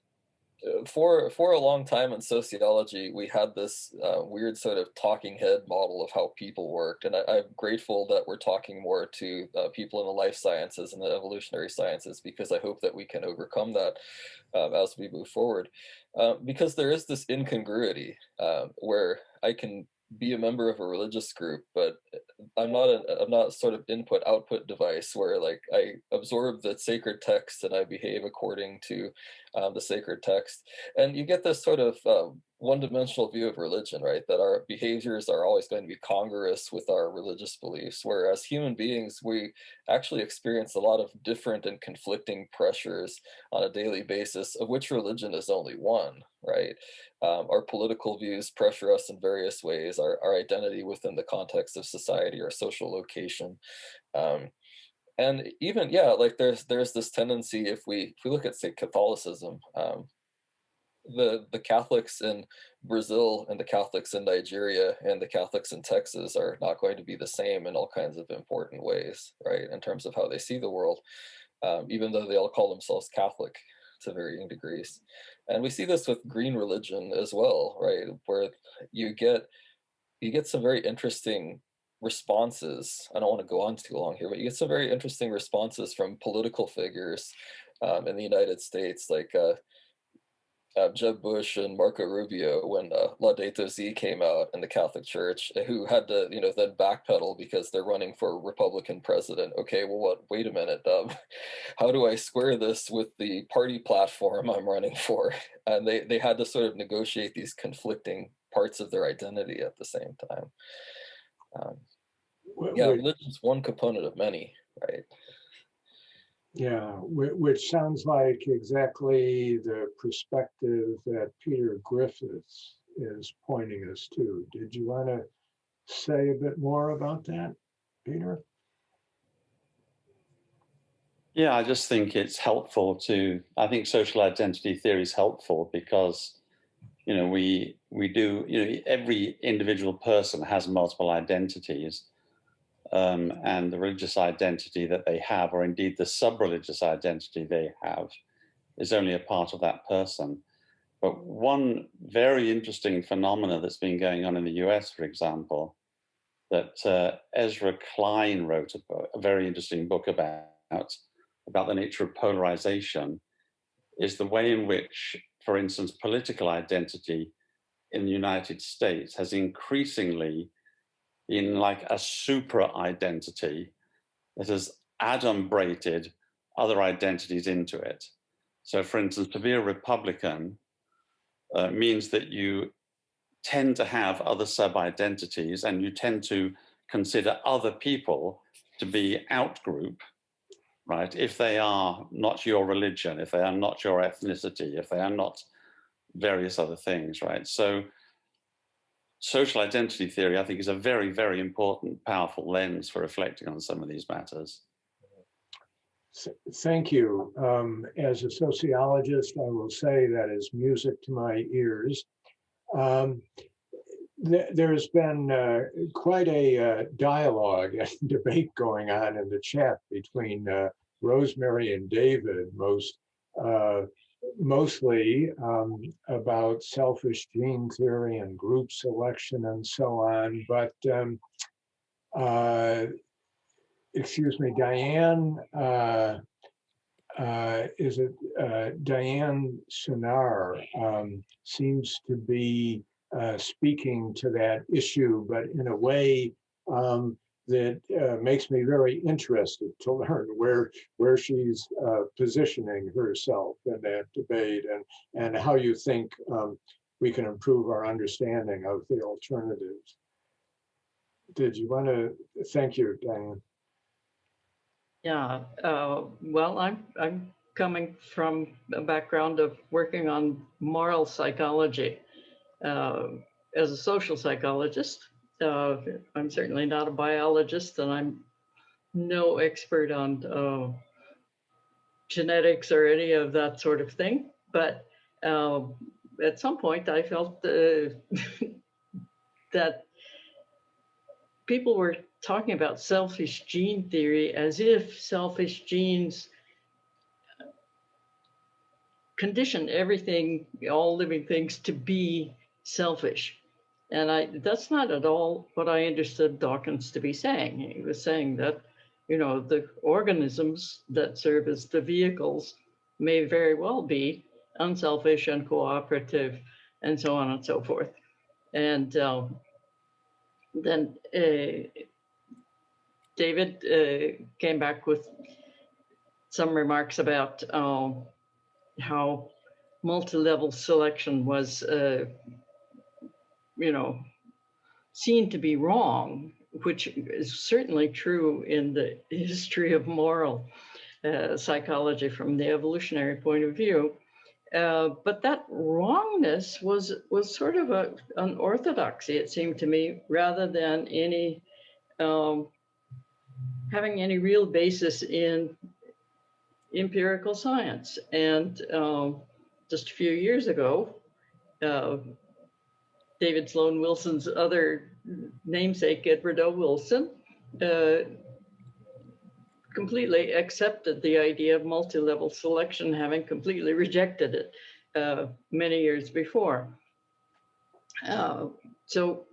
for a long time in sociology, we had this weird sort of talking head model of how people worked, and I'm grateful that we're talking more to people in the life sciences and the evolutionary sciences, because I hope that we can overcome that as we move forward, because there is this incongruity where I can be a member of a religious group, but I'm not sort of input-output device where like I absorb the sacred text and I behave according to the sacred text. And you get this sort of one-dimensional view of religion, right? That our behaviors are always going to be congruous with our religious beliefs, whereas human beings, we actually experience a lot of different and conflicting pressures on a daily basis, of which religion is only one, right? Our political views pressure us in various ways, our identity within the context of society, our social location. And even, like there's this tendency, if we look at, say, Catholicism, the Catholics in Brazil and the Catholics in Nigeria and the Catholics in Texas are not going to be the same in all kinds of important ways, right? In terms of how they see the world, even though they all call themselves Catholic to varying degrees. And we see this with green religion as well, right? Where you get some very interesting responses. I don't want to go on too long here, but you get some very interesting responses from political figures in the United States, like Jeb Bush and Marco Rubio, when Laudato Si came out in the Catholic Church, who had to, then backpedal because they're running for Republican president. Okay, well, wait a minute. How do I square this with the party platform I'm running for? And they had to sort of negotiate these conflicting parts of their identity at the same time. Religion's one component of many, right? Yeah, which sounds like exactly the perspective that Peter Griffiths is pointing us to. Did you want to say a bit more about that, Peter? Yeah, I just think it's helpful I think social identity theory is helpful because, we do, every individual person has multiple identities. And the religious identity that they have, or indeed the sub-religious identity they have, is only a part of that person. But one very interesting phenomena that's been going on in the US, for example, that Ezra Klein wrote a very interesting book about the nature of polarization, is the way in which, for instance, political identity in the United States has increasingly been like a supra identity that has adumbrated other identities into it. So, for instance, to be a Republican means that you tend to have other sub-identities and you tend to consider other people to be out-group, right? If they are not your religion, if they are not your ethnicity, if they are not various other things, right? So social identity theory, I think, is a very, very important, powerful lens for reflecting on some of these matters. Thank you. As a sociologist, I will say that is music to my ears. There's been quite a dialogue and debate going on in the chat between Rosemary and David, mostly about selfish gene theory and group selection and so on. But excuse me, Diane, Diane Sonar seems to be speaking to that issue, but in a way that makes me very interested to learn where she's positioning herself in that debate and how you think we can improve our understanding of the alternatives. Did you want to? Thank you, Diane. Yeah, well, I'm coming from a background of working on moral psychology. As a social psychologist, I'm certainly not a biologist, and I'm no expert on genetics or any of that sort of thing. But at some point, I felt that people were talking about selfish gene theory as if selfish genes condition everything, all living things, to be selfish. And that's not at all what I understood Dawkins to be saying. He was saying that, the organisms that serve as the vehicles may very well be unselfish and cooperative and so on and so forth. And then David came back with some remarks about how multi-level selection was, seen to be wrong, which is certainly true in the history of moral psychology from the evolutionary point of view. But that wrongness was sort of an orthodoxy, it seemed to me, rather than any having any real basis in empirical science. And just a few years ago, David Sloan Wilson's other namesake, Edward O. Wilson, completely accepted the idea of multi-level selection, having completely rejected it many years before. So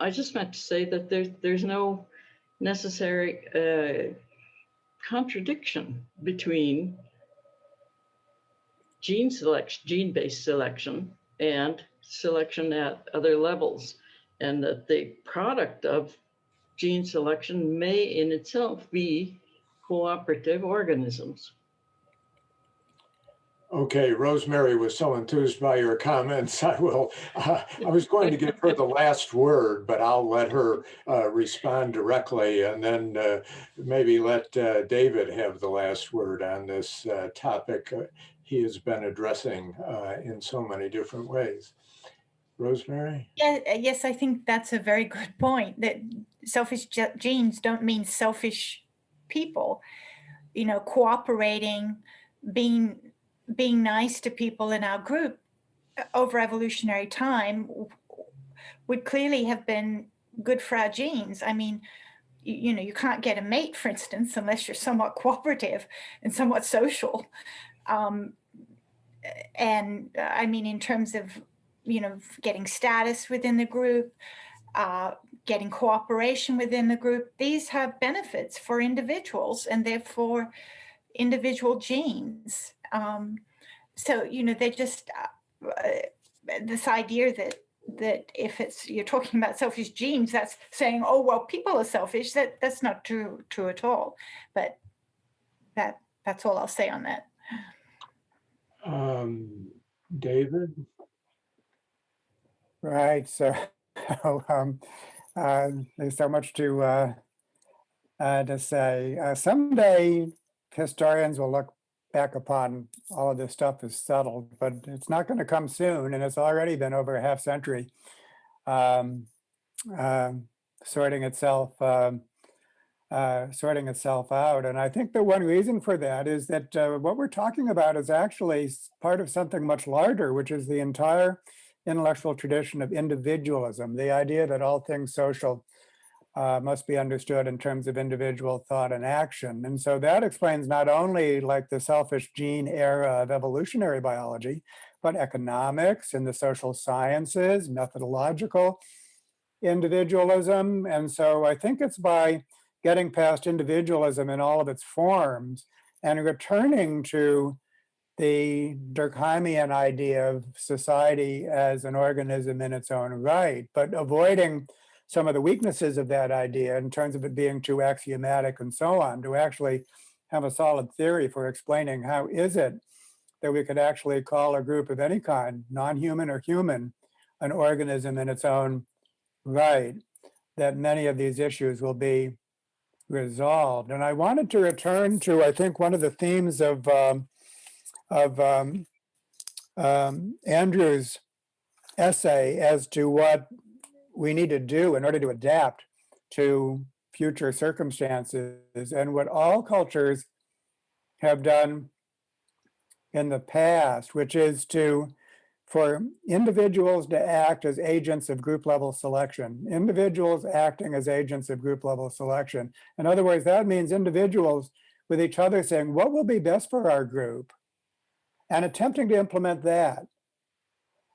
I just meant to say that there's no necessary contradiction between gene-based selection and selection at other levels, and that the product of gene selection may in itself be cooperative organisms. Okay, Rosemary was so enthused by your comments. I was going to give her the last word, but I'll let her respond directly, and then maybe let David have the last word on this topic he has been addressing in so many different ways. Rosemary? Yeah, yes, I think that's a very good point, that selfish genes don't mean selfish people. You know, cooperating, being nice to people in our group over evolutionary time would clearly have been good for our genes. I mean, you know, you can't get a mate, for instance, unless you're somewhat cooperative and somewhat social. And I mean, in terms of, you know, getting status within the group, getting cooperation within the group, these have benefits for individuals and therefore individual genes. So, you know, they just, this idea that if it's, you're talking about selfish genes, that's saying, oh, well, people are selfish. That's not true at all. But that's all I'll say on that. David? Right. So there's so much to say. Someday historians will look back upon all of this stuff as settled, but it's not going to come soon, and it's already been over a half century sorting itself out. And I think the one reason for that is that what we're talking about is actually part of something much larger, which is the entire intellectual tradition of individualism, the idea that all things social must be understood in terms of individual thought and action. And so that explains not only like the selfish gene era of evolutionary biology, but economics and the social sciences, methodological individualism. And so I think it's by getting past individualism in all of its forms and returning to the Durkheimian idea of society as an organism in its own right, but avoiding some of the weaknesses of that idea in terms of it being too axiomatic and so on, to actually have a solid theory for explaining how is it that we could actually call a group of any kind, non-human or human, an organism in its own right, that many of these issues will be resolved. And I wanted to return to, I think, one of the themes of Andrew's essay as to what we need to do in order to adapt to future circumstances, and what all cultures have done in the past, which is for individuals to act as agents of group level selection, individuals acting as agents of group level selection. In other words, that means individuals with each other saying, what will be best for our group? And attempting to implement that.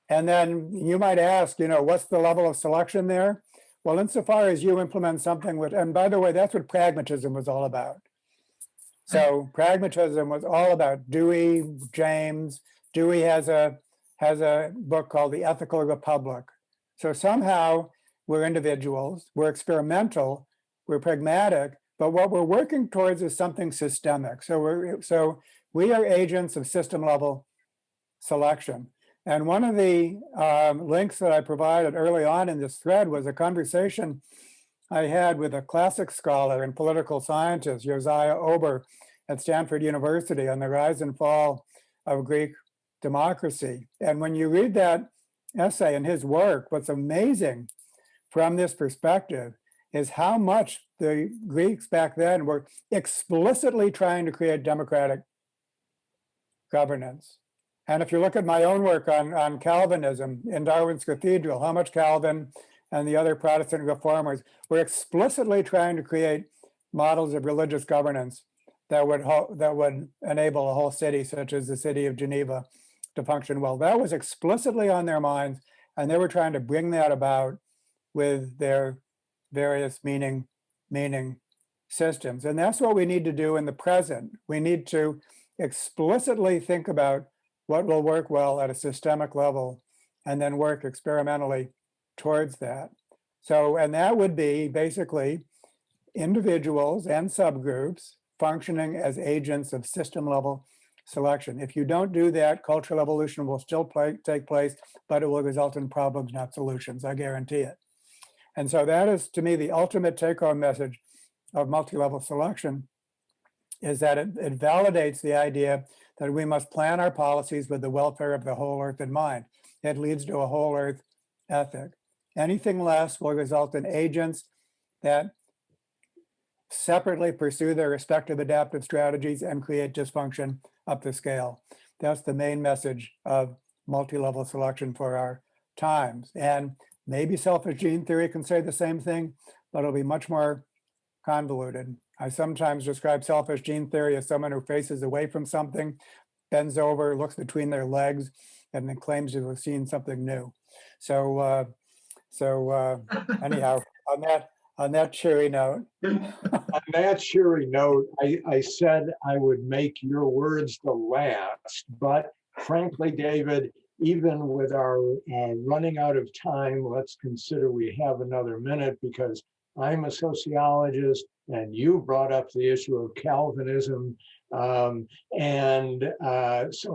And then you might ask, you know, what's the level of selection there? Well, insofar as you implement something with, and by the way, that's what pragmatism was all about. So pragmatism was all about Dewey, James. Dewey has a book called The Ethical Republic. So somehow we're individuals, we're experimental, we're pragmatic, but what we're working towards is something systemic. So we are agents of system level selection. And one of the links that I provided early on in this thread was a conversation I had with a classic scholar and political scientist, Josiah Ober, at Stanford University on the rise and fall of Greek democracy. And when you read that essay and his work, what's amazing from this perspective is how much the Greeks back then were explicitly trying to create democratic governance. And if you look at my own work on Calvinism in Darwin's Cathedral, how much Calvin and the other Protestant reformers were explicitly trying to create models of religious governance that would enable a whole city, such as the city of Geneva, to function well. That was explicitly on their minds, and they were trying to bring that about with their various meaning systems. And that's what we need to do in the present. We need to explicitly think about what will work well at a systemic level, and then work experimentally towards that. So, and that would be basically individuals and subgroups functioning as agents of system level selection. If you don't do that, cultural evolution will still take place, but it will result in problems, not solutions, I guarantee it. And so that is, to me, the ultimate take-home message of multi-level selection, is that it validates the idea that we must plan our policies with the welfare of the whole earth in mind. It leads to a whole earth ethic. Anything less will result in agents that separately pursue their respective adaptive strategies and create dysfunction up the scale. That's the main message of multi-level selection for our times. And maybe selfish gene theory can say the same thing, but it'll be much more convoluted. I sometimes describe selfish gene theory as someone who faces away from something, bends over, looks between their legs, and then claims to have seen something new. So anyhow, on that cheery note. On that cheery note, I said I would make your words the last, but frankly, David, even with our running out of time, let's consider we have another minute, because I'm a sociologist and you brought up the issue of Calvinism. So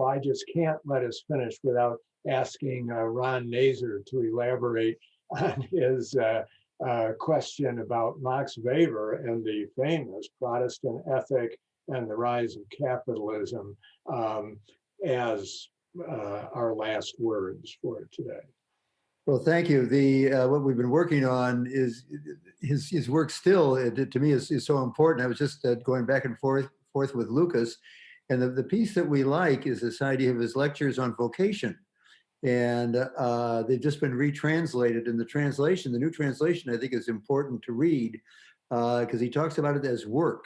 I just can't let us finish without asking Ron Nazer to elaborate on his question about Max Weber and the famous Protestant ethic and the rise of capitalism as our last words for today. Well, thank you. What we've been working on is his work still, to me, is so important. I was just going back and forth with Lukas, and the piece that we like is this idea of his lectures on vocation. And they've just been retranslated. And the new translation, I think, is important to read because he talks about it as work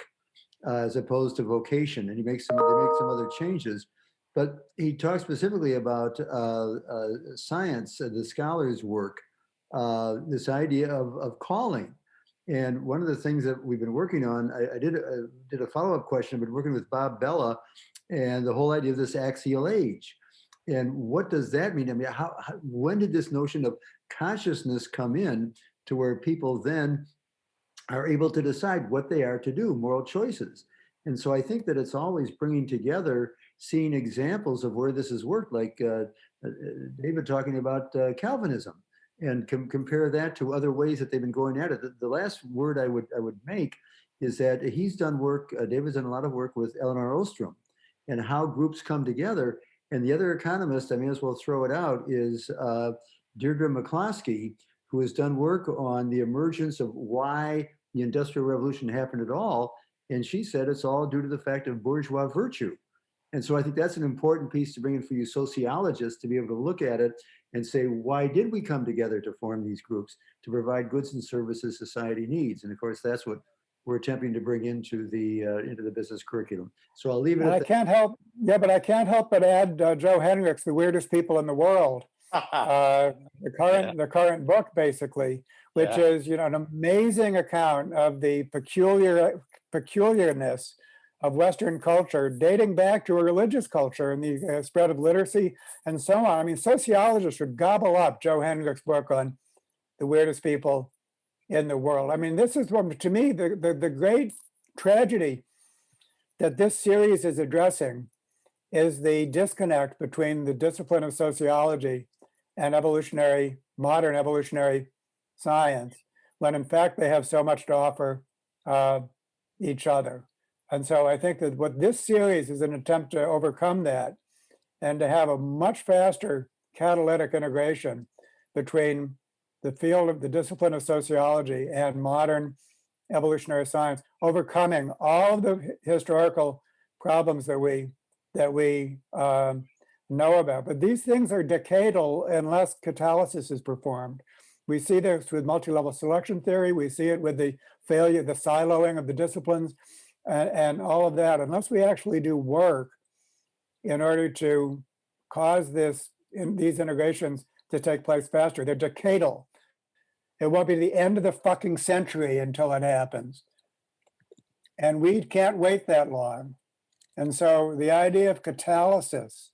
as opposed to vocation. And they make some other changes. But he talks specifically about science, the scholar's work, this idea of calling. And one of the things that we've been working on, I did a follow-up question. I've been working with Bob Bella and the whole idea of this axial age. And what does that mean? I mean, when did this notion of consciousness come in to where people then are able to decide what they are to do, moral choices? And so I think that it's always bringing together, seeing examples of where this has worked, like David talking about Calvinism, and compare that to other ways that they've been going at it. The last word I would make is that he's done work, David's done a lot of work with Eleanor Ostrom and how groups come together. And the other economist, I may as well throw it out, is Deirdre McCloskey, who has done work on the emergence of why the Industrial Revolution happened at all. And she said it's all due to the fact of bourgeois virtue. And so I think that's an important piece to bring in for you sociologists to be able to look at it and say, why did we come together to form these groups? To provide goods and services society needs. And of course, that's what we're attempting to bring into the business curriculum. So I'll leave it at that. I can't help but add Joe Henrich's The Weirdest People in the World, the current book, basically, which is, an amazing account of the peculiarness of Western culture, dating back to a religious culture and the spread of literacy and so on. I mean, sociologists should gobble up Joe Henrich's book on The Weirdest People in the World. I mean, this is, to me, the great tragedy that this series is addressing is the disconnect between the discipline of sociology and modern evolutionary science, when in fact they have so much to offer each other. And so I think that what this series is an attempt to overcome that and to have a much faster catalytic integration between the field of the discipline of sociology and modern evolutionary science, overcoming all of the historical problems that we know about. But these things are decadal unless catalysis is performed. We see this with multi-level selection theory. We see it with the failure, the siloing of the disciplines and all of that. Unless we actually do work in order to cause these integrations to take place faster, they're decadal. It won't be the end of the fucking century until it happens. And we can't wait that long. And so the idea of catalysis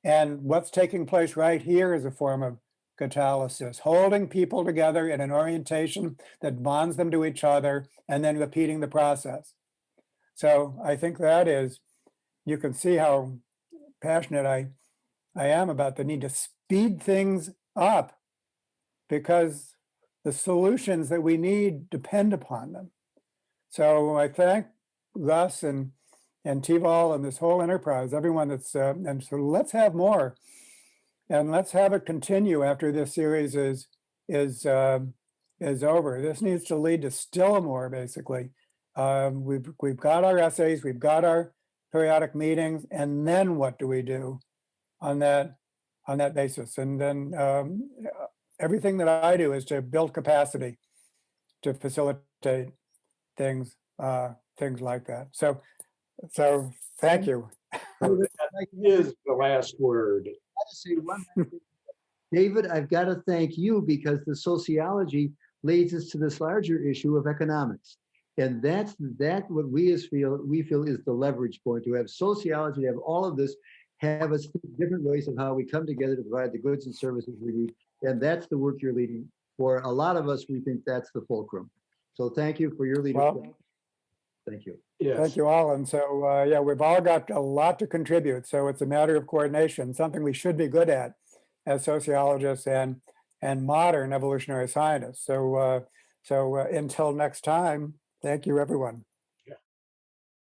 and what's taking place right here is a form of catalysis, holding people together in an orientation that bonds them to each other and then repeating the process. So I think that is, you can see how passionate I am about the need to speed things up because the solutions that we need depend upon them. So I thank Russ and Tival and this whole enterprise, everyone that's, and so let's have more and let's have it continue after this series is over. This needs to lead to still more, basically. We've got our essays, we've got our periodic meetings, and then what do we do on that basis? And then everything that I do is to build capacity to facilitate things like that. So thank you. Is the last word. Say one thing. David, I've got to thank you because the sociology leads us to this larger issue of economics. And that's what we feel is the leverage point, to have sociology, to have all of this, have us think different ways of how we come together to provide the goods and services we need. And that's the work you're leading. For a lot of us, we think that's the fulcrum. So thank you for your leadership. Well, thank you. Yes. thank you all. And so, yeah, we've all got a lot to contribute. So it's a matter of coordination, something we should be good at as sociologists and modern evolutionary scientists. So, until next time, thank you, everyone.